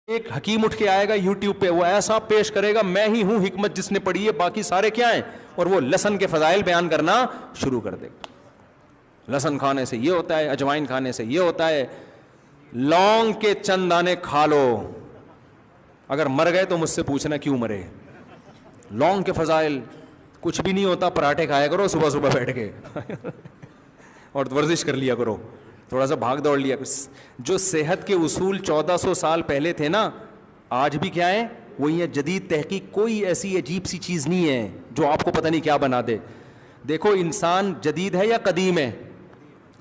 ایک حکیم اٹھ کے آئے گا یوٹیوب پہ, وہ ایسا پیش کرے گا میں ہی ہوں حکمت جس نے پڑھی ہے, باقی سارے کیا ہیں, اور وہ لہسن کے فضائل بیان کرنا شروع کر دے گا. لہسن کھانے سے یہ ہوتا ہے, اجوائن کھانے سے یہ ہوتا ہے, لونگ کے چند دانے کھا لو, اگر مر گئے تو مجھ سے پوچھنا کیوں مرے. لونگ کے فضائل, کچھ بھی نہیں ہوتا, پراٹھے کھایا کرو صبح صبح بیٹھ کے اور ورزش کر لیا کرو, تھوڑا سا بھاگ دوڑ لیا. جو صحت کے اصول 1400 سال پہلے تھے نا, آج بھی کیا ہیں, وہی ہے. جدید تحقیق کوئی ایسی عجیب سی چیز نہیں ہے جو آپ کو پتہ نہیں کیا بنا دے. دیکھو انسان جدید ہے یا قدیم ہے,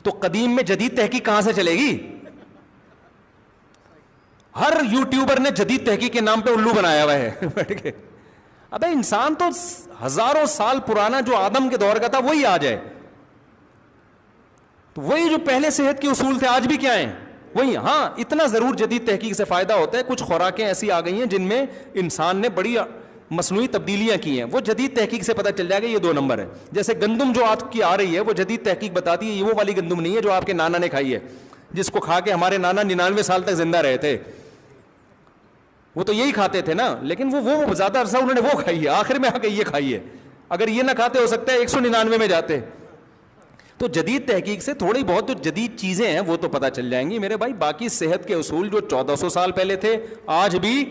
تو قدیم میں جدید تحقیق کہاں سے چلے گی. ہر یوٹیوبر نے جدید تحقیق کے نام پہ الو بنایا ہوا ہے بیٹھ کے. ابے انسان تو ہزاروں سال پرانا جو آدم کے دور کا تھا وہی آ جائے, تو وہی جو پہلے صحت کے اصول تھے آج بھی کیا ہیں وہی. ہاں اتنا ضرور جدید تحقیق سے فائدہ ہوتا ہے, کچھ خوراکیں ایسی آ گئی ہیں جن میں انسان نے بڑی مصنوعی تبدیلیاں کی ہیں, وہ جدید تحقیق سے پتہ چل جائے گا یہ 2 نمبر ہے. جیسے گندم جو آپ کی آ رہی ہے وہ جدید تحقیق بتاتی ہے یہ وہ والی گندم نہیں ہے جو آپ کے نانا نے کھائی ہے, جس کو کھا کے ہمارے نانا 99 سال تک زندہ رہے تھے. وہ تو یہی کھاتے تھے نا, لیکن وہ زیادہ عرصہ انہوں نے وہ کھائی ہے, آخر میں آ کے یہ کھائی ہے. اگر یہ نہ کھاتے ہو سکتا ہے 199 میں جاتے. تو جدید تحقیق سے تھوڑی بہت جو جدید چیزیں ہیں وہ تو پتہ چل جائیں گی میرے بھائی. باقی صحت کے اصول جو 1400 سال پہلے تھے آج بھی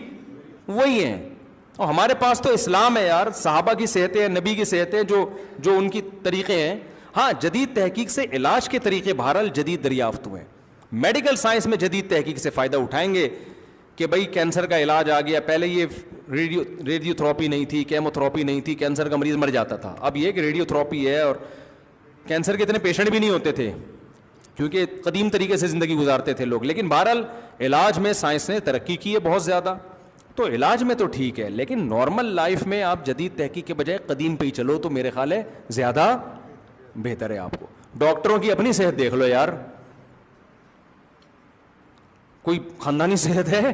وہی ہیں. اور ہمارے پاس تو اسلام ہے یار, صحابہ کی صحتیں, نبی کی صحتیں, جو ان کی طریقے ہیں. ہاں جدید تحقیق سے علاج کے طریقے بہرحال جدید دریافت ہوئے. میڈیکل سائنس میں جدید تحقیق سے فائدہ اٹھائیں گے کہ بھئی کینسر کا علاج آ گیا. پہلے یہ ریڈیو تھراپی نہیں تھی, کیمو تھراپی نہیں تھی, کینسر کا مریض مر جاتا تھا. اب یہ کہ ریڈیو تھراپی ہے, اور کینسر کے اتنے پیشنٹ بھی نہیں ہوتے تھے کیونکہ قدیم طریقے سے زندگی گزارتے تھے لوگ. لیکن بہرحال علاج میں سائنس نے ترقی کی ہے بہت زیادہ, تو علاج میں تو ٹھیک ہے, لیکن نارمل لائف میں آپ جدید تحقیق کے بجائے قدیم پہ ہی چلو تو میرے خیال ہے زیادہ بہتر ہے آپ کو. ڈاکٹروں کی اپنی صحت دیکھ لو یار, کوئی خاندانی صحت ہے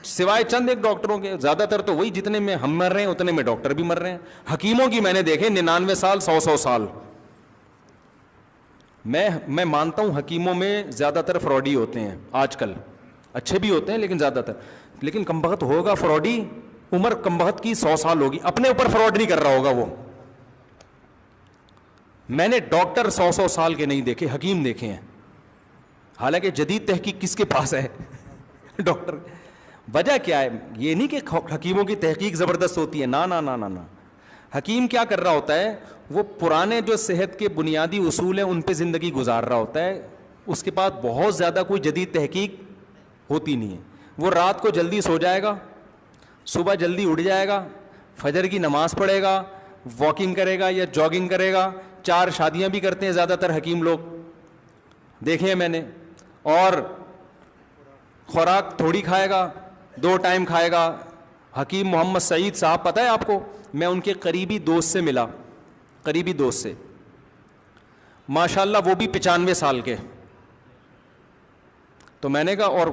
سوائے چند ایک ڈاکٹروں کے؟ زیادہ تر تو وہی جتنے میں ہم مر رہے ہیں اتنے میں ڈاکٹر بھی مر رہے ہیں. حکیموں کی میں نے دیکھے 99 سال 100 سال. میں مانتا ہوں حکیموں میں زیادہ تر فراڈی ہوتے ہیں آج کل, اچھے بھی ہوتے ہیں لیکن زیادہ تر. لیکن کمبخت ہوگا فراڈی, عمر کمبخت کی 100 سال ہوگی, اپنے اوپر فراڈ نہیں کر رہا ہوگا وہ. میں نے ڈاکٹر 100 سال کے نہیں دیکھے, حکیم دیکھے ہیں. حالانکہ جدید تحقیق کس کے پاس ہے ڈاکٹر. وجہ کیا ہے؟ یہ نہیں کہ حکیموں کی تحقیق زبردست ہوتی ہے, نا نا نا نا نا. حکیم کیا کر رہا ہوتا ہے, وہ پرانے جو صحت کے بنیادی اصول ہیں ان پہ زندگی گزار رہا ہوتا ہے. اس کے پاس بہت زیادہ کوئی جدید تحقیق ہوتی نہیں ہے. وہ رات کو جلدی سو جائے گا, صبح جلدی اٹھ جائے گا, فجر کی نماز پڑھے گا, واکنگ کرے گا یا جاگنگ کرے گا. 4 شادیاں بھی کرتے ہیں زیادہ تر حکیم لوگ, دیکھے ہیں میں نے. اور خوراک تھوڑی کھائے گا, 2 ٹائم کھائے گا. حکیم محمد سعید صاحب پتہ ہے آپ کو, میں ان کے قریبی دوست سے ملا, قریبی دوست سے, ماشاءاللہ وہ بھی 95 سال کے. تو میں نے کہا, اور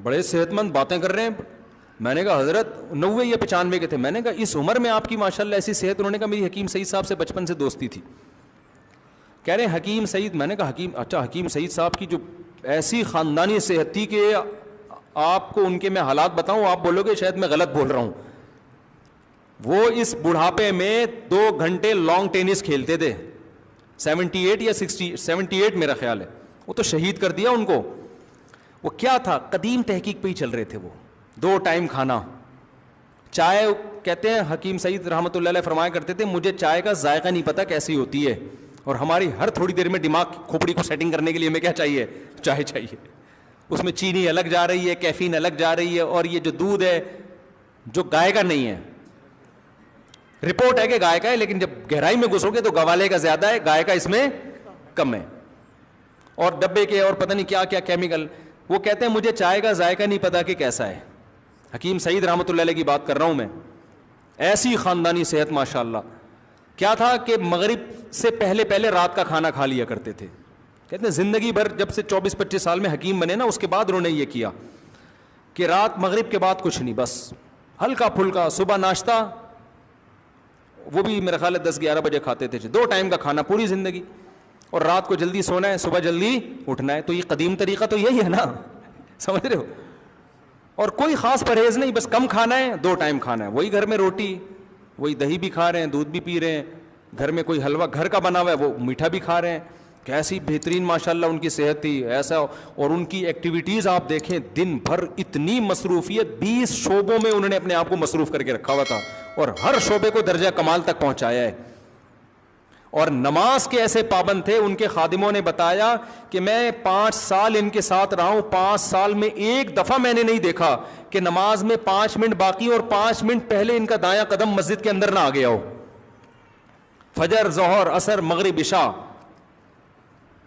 بڑے صحت مند باتیں کر رہے ہیں. میں نے کہا حضرت 90 یا 95 کے تھے. میں نے کہا اس عمر میں آپ کی ماشاءاللہ ایسی صحت؟ انہوں نے کہا میری حکیم سعید صاحب سے بچپن سے دوستی تھی. کہہ رہے ہیں حکیم سعید. میں نے کہا حکیم, اچھا حکیم سعید صاحب کی جو ایسی خاندانی صحت تھی کہ آپ کو ان کے میں حالات بتاؤں آپ بولو گے شاید میں غلط بول رہا ہوں. وہ اس بڑھاپے میں 2 گھنٹے لانگ ٹینس کھیلتے تھے. 78 یا 78 میرا خیال ہے. وہ تو شہید کر دیا ان کو. وہ کیا تھا, قدیم تحقیق پہ ہی چل رہے تھے وہ. 2 ٹائم کھانا, چائے. کہتے ہیں حکیم سعید رحمۃ اللہ علیہ فرمایا کرتے تھے مجھے چائے کا ذائقہ نہیں پتا کیسی ہوتی ہے, اور ہماری ہر تھوڑی دیر میں دماغ کھوپڑی کو سیٹنگ کرنے کے لیے ہمیں کیا چاہیے, چائے چاہیے. اس میں چینی الگ جا رہی ہے, کیفین الگ جا رہی ہے, اور یہ جو دودھ ہے جو گائے کا نہیں ہے, رپورٹ ہے کہ گائے کا ہے, لیکن جب گہرائی میں گھسو گے تو گوالے کا زیادہ ہے, گائے کا اس میں کم ہے. اور ڈبے کے اور پتہ نہیں کیا کیا کیمیکل. وہ کہتے ہیں مجھے چائے کا ذائقہ نہیں پتا کہ کیسا ہے. حکیم سعید رحمۃ اللہ علیہ کی بات کر رہا ہوں میں. ایسی خاندانی صحت ماشاءاللہ. کیا تھا کہ مغرب سے پہلے رات کا کھانا کھا لیا کرتے تھے. کہتے ہیں زندگی بھر جب سے 24-25 سال میں حکیم بنے نا, اس کے بعد انہوں نے یہ کیا کہ رات مغرب کے بعد کچھ نہیں, بس ہلکا پھلکا صبح ناشتہ, وہ بھی میرا خیال ہے 10-11 بجے کھاتے تھے. 2 ٹائم کا کھانا پوری زندگی, اور رات کو جلدی سونا ہے, صبح جلدی اٹھنا ہے. تو یہ قدیم طریقہ تو یہی ہے نا, سمجھ رہے ہو. اور کوئی خاص پرہیز نہیں, بس کم کھانا ہے, 2 ٹائم کھانا ہے, وہی گھر میں روٹی, وہی دہی بھی کھا رہے ہیں, دودھ بھی پی رہے ہیں, گھر میں کوئی حلوہ گھر کا بنا ہوا ہے وہ میٹھا بھی کھا رہے ہیں. کیسی بہترین ماشاءاللہ ان کی صحت تھی ایسا. اور ان کی ایکٹیویٹیز آپ دیکھیں, دن بھر اتنی مصروفیت, 20 شعبوں میں انہوں نے اپنے آپ کو مصروف کر کے رکھا ہوا تھا, اور ہر شعبے کو درجہ کمال تک پہنچایا ہے. اور نماز کے ایسے پابند تھے, ان کے خادموں نے بتایا کہ میں 5 سال ان کے ساتھ رہا ہوں, 5 سال میں ایک دفعہ میں نے نہیں دیکھا کہ نماز میں 5 منٹ باقی اور 5 منٹ پہلے ان کا دایاں قدم مسجد کے اندر نہ آ گیا ہو. فجر, ظہر, عصر, مغرب, عشاء,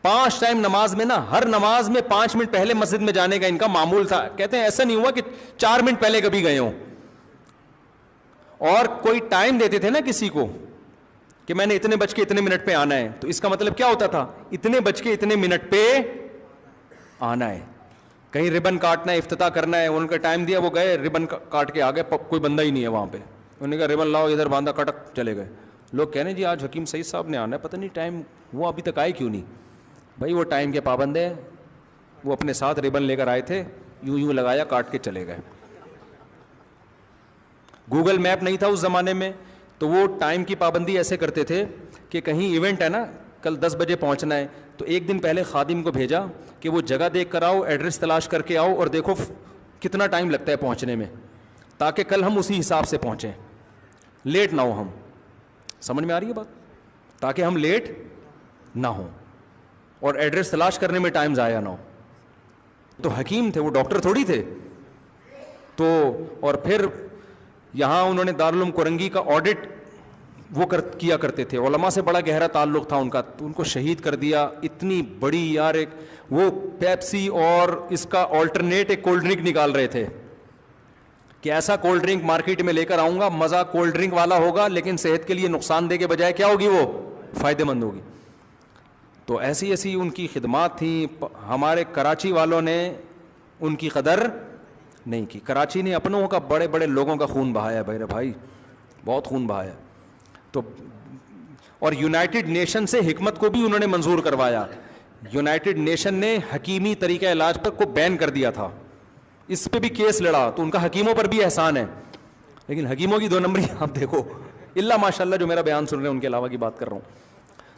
5 ٹائم نماز میں نا, ہر نماز میں 5 منٹ پہلے مسجد میں جانے کا ان کا معمول تھا. کہتے ہیں ایسا نہیں ہوا کہ 4 منٹ پہلے کبھی گئے ہوں. اور کوئی ٹائم دیتے تھے نا کسی کو کہ میں نے اتنے بج کے اتنے منٹ پہ آنا ہے, تو اس کا مطلب کیا ہوتا تھا, اتنے بج کے اتنے منٹ پہ آنا ہے. کہیں ربن کاٹنا ہے, افتتاح کرنا ہے, ان کا ٹائم دیا, وہ گئے ربن کاٹ کے آ گئے, کوئی بندہ ہی نہیں ہے وہاں پہ. انہوں نے کہا ربن لاؤ, ادھر باندھا, کٹک چلے گئے. لوگ کہنے جی آج حکیم سعید صاحب نے آنا ہے, پتہ نہیں ٹائم وہ ابھی تک آئے کیوں نہیں. بھائی وہ ٹائم کے پابند ہیں, وہ اپنے ساتھ ربن لے کر آئے تھے, یوں لگایا, کاٹ کے چلے گئے. گوگل میپ نہیں تھا اس زمانے میں, تو وہ ٹائم کی پابندی ایسے کرتے تھے کہ کہیں ایونٹ ہے نا, کل 10 بجے پہنچنا ہے, تو ایک دن پہلے خادم کو بھیجا کہ وہ جگہ دیکھ کر آؤ, ایڈریس تلاش کر کے آؤ, اور دیکھو کتنا ٹائم لگتا ہے پہنچنے میں, تاکہ کل ہم اسی حساب سے پہنچیں, لیٹ نہ ہو ہم. سمجھ میں آ رہی ہے بات, تاکہ ہم لیٹ نہ ہوں اور ایڈریس تلاش کرنے میں ٹائم ضائع نہ ہو. تو حکیم تھے وہ, ڈاکٹر تھوڑی تھے. تو اور پھر یہاں انہوں نے دارالعلوم کورنگی کا آڈٹ وہ کیا کرتے تھے, علماء سے بڑا گہرا تعلق تھا ان کا, تو ان کو شہید کر دیا. اتنی بڑی یار, ایک وہ پیپسی اور اس کا آلٹرنیٹ ایک کولڈ ڈرنک نکال رہے تھے کہ ایسا کولڈ ڈرنک مارکیٹ میں لے کر آؤں گا, مزہ کولڈ ڈرنک والا ہوگا لیکن صحت کے لیے نقصان دہ کے بجائے کیا ہوگی, وہ فائدہ مند ہوگی. تو ایسی ایسی ان کی خدمات تھیں. ہمارے کراچی والوں نے ان کی قدر نہیں کی. کراچی نے اپنوں کا, بڑے بڑے لوگوں کا خون بہایا ہے بھائی, بہت خون بہایا. تو اور یونائٹڈ نیشن سے حکمت کو بھی انہوں نے منظور کروایا. یونائٹڈ نیشن نے حکیمی طریقہ علاج پر کو بین کر دیا تھا, اس پہ بھی کیس لڑا, تو ان کا حکیموں پر بھی احسان ہے. لیکن حکیموں کی 2 نمبری آپ دیکھو, اللہ ماشاءاللہ جو میرا بیان سن رہے ہیں ان کے علاوہ کی بات کر رہا ہوں.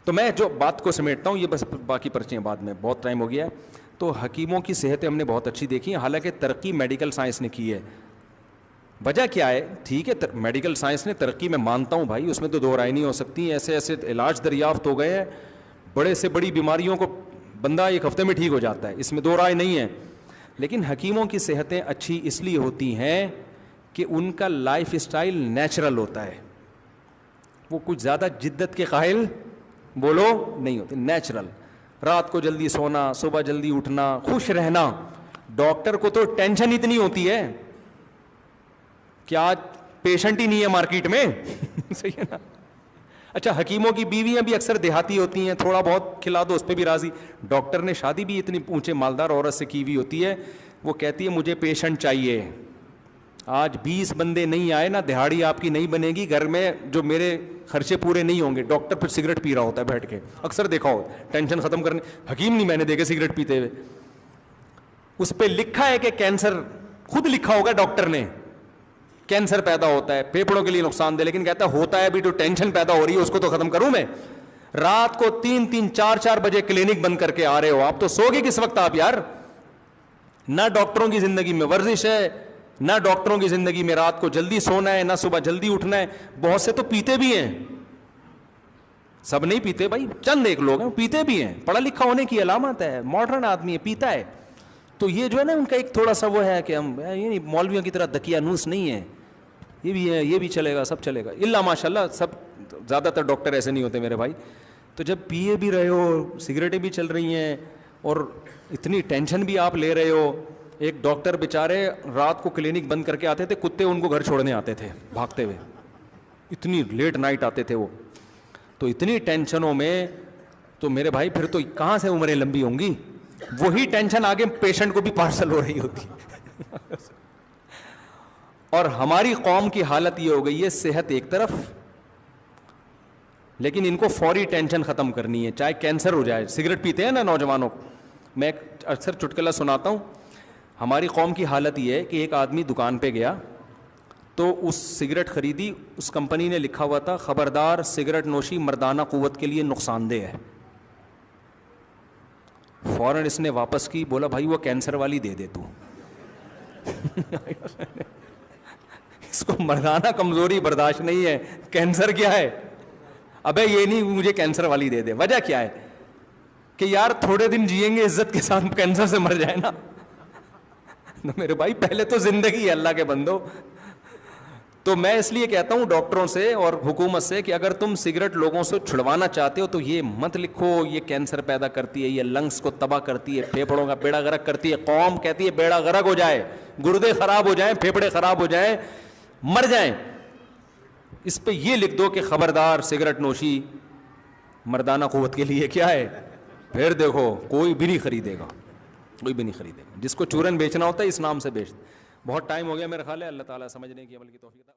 تو میں جو بات کو سمیٹتا ہوں, یہ بس باقی پرچیاں بعد میں, بہت ٹائم ہو گیا ہے. تو حکیموں کی صحتیں ہم نے بہت اچھی دیکھی ہیں, حالانکہ ترقی میڈیکل سائنس نے کی ہے. وجہ کیا ہے, ٹھیک ہے میڈیکل سائنس نے ترقی, میں مانتا ہوں بھائی, اس میں تو 2 رائے نہیں ہو سکتی. ایسے ایسے علاج دریافت ہو گئے ہیں, بڑے سے بڑی بیماریوں کو بندہ 1 ہفتے میں ٹھیک ہو جاتا ہے, اس میں 2 رائے نہیں ہے. لیکن حکیموں کی صحتیں اچھی اس لیے ہوتی ہیں کہ ان کا لائف اسٹائل نیچرل ہوتا ہے. وہ کچھ زیادہ جدت کے قائل بولو نہیں ہوتے, نیچرل. رات کو جلدی سونا, صبح جلدی اٹھنا, خوش رہنا. ڈاکٹر کو تو ٹینشن اتنی ہوتی ہے کہ آج پیشنٹ ہی نہیں ہے مارکیٹ میں. صحیح ہے نا. اچھا, حکیموں کی بیویاں بھی اکثر دیہاتی ہوتی ہیں, تھوڑا بہت کھلا دو اس پہ بھی راضی. ڈاکٹر نے شادی بھی اتنی اونچے مالدار عورت سے کی ہوئی ہوتی ہے, وہ کہتی ہے مجھے پیشنٹ چاہیے. آج 20 بندے نہیں آئے نا, دہاڑی آپ کی نہیں بنے گی گھر میں, جو میرے خرچے پورے نہیں ہوں گے. ڈاکٹر پھر سگریٹ پی رہا ہوتا ہے بیٹھ کے, اکثر دیکھا ہو, ٹینشن ختم کرنے. حکیم نہیں میں نے دیکھے سگریٹ پیتے ہوئے. اس پہ لکھا ہے کہ کینسر, خود لکھا ہوگا ڈاکٹر نے, کینسر پیدا ہوتا ہے, پھیپھڑوں کے لیے نقصان دہ, لیکن کہتا ہے ہوتا ہے ابھی تو ٹینشن پیدا ہو رہی ہے, اس کو تو ختم کروں میں. رات کو 3-3, 4-4 بجے کلینک بند کر کے آ رہے ہو, آپ تو سو گے کس وقت آپ یار. نہ ڈاکٹروں کی زندگی میں ورزش ہے, نہ ڈاکٹروں کی زندگی میں رات کو جلدی سونا ہے, نہ صبح جلدی اٹھنا ہے. بہت سے تو پیتے بھی ہیں, سب نہیں پیتے بھائی, چند ایک لوگ ہیں پیتے بھی ہیں, پڑھا لکھا ہونے کی علامت ہے, ماڈرن آدمی ہے, پیتا ہے. تو یہ جو ہے نا ان کا ایک تھوڑا سا وہ ہے کہ ہم یہ مولویوں کی طرح دقیانوس نہیں ہے, یہ بھی ہے, یہ بھی چلے گا, سب چلے گا. اللہ ماشاء اللہ, سب زیادہ تر ڈاکٹر ایسے نہیں ہوتے میرے بھائی. تو جب پیے بھی رہے ہو, سگریٹیں بھی چل رہی ہیں, اور اتنی ٹینشن بھی آپ لے رہے ہو. ایک ڈاکٹر بیچارے رات کو کلینک بند کر کے آتے تھے, کتے ان کو گھر چھوڑنے آتے تھے بھاگتے ہوئے, اتنی لیٹ نائٹ آتے تھے وہ. تو اتنی ٹینشنوں میں تو میرے بھائی پھر تو کہاں سے عمریں لمبی ہوں گی. وہی ٹینشن آگے پیشنٹ کو بھی پارسل ہو رہی ہوتی. اور ہماری قوم کی حالت یہ ہو گئی ہے, صحت ایک طرف, لیکن ان کو فوری ٹینشن ختم کرنی ہے, چاہے کینسر ہو جائے. سگریٹ پیتے ہیں نا نوجوانوں, میں اکثر چٹکلا سناتا ہوں. ہماری قوم کی حالت یہ ہے کہ ایک آدمی دکان پہ گیا تو اس سگریٹ خریدی, اس کمپنی نے لکھا ہوا تھا خبردار سگریٹ نوشی مردانہ قوت کے لیے نقصان دہ ہے. فوراً اس نے واپس کی, بولا بھائی وہ کینسر والی دے دے تو. اس کو مردانہ کمزوری برداشت نہیں ہے, کینسر کیا ہے, ابے یہ نہیں مجھے کینسر والی دے دے. وجہ کیا ہے کہ یار تھوڑے دن جئیں گے عزت کے ساتھ, کینسر سے مر جائے نا. میرے بھائی پہلے تو زندگی ہے اللہ کے بندو. تو میں اس لیے کہتا ہوں ڈاکٹروں سے اور حکومت سے کہ اگر تم سگریٹ لوگوں سے چھڑوانا چاہتے ہو تو یہ مت لکھو یہ کینسر پیدا کرتی ہے, یہ لنگس کو تباہ کرتی ہے, پھیپھڑوں کا بیڑا غرق کرتی ہے. قوم کہتی ہے بیڑا غرق ہو جائے, گردے خراب ہو جائیں, پھیپھڑے خراب ہو جائیں, مر جائیں, اس پہ یہ لکھ دو کہ خبردار سگریٹ نوشی مردانہ قوت کے لیے کیا ہے. پھر دیکھو کوئی بھی نہیں خریدے گا, کوئی بھی نہیں خریدے گا. جس کو چورن بیچنا ہوتا ہے اس نام سے بیچ. بہت ٹائم ہو گیا میرا خیال ہے. اللہ تعالیٰ سمجھنے کی عمل کی توفیق عطا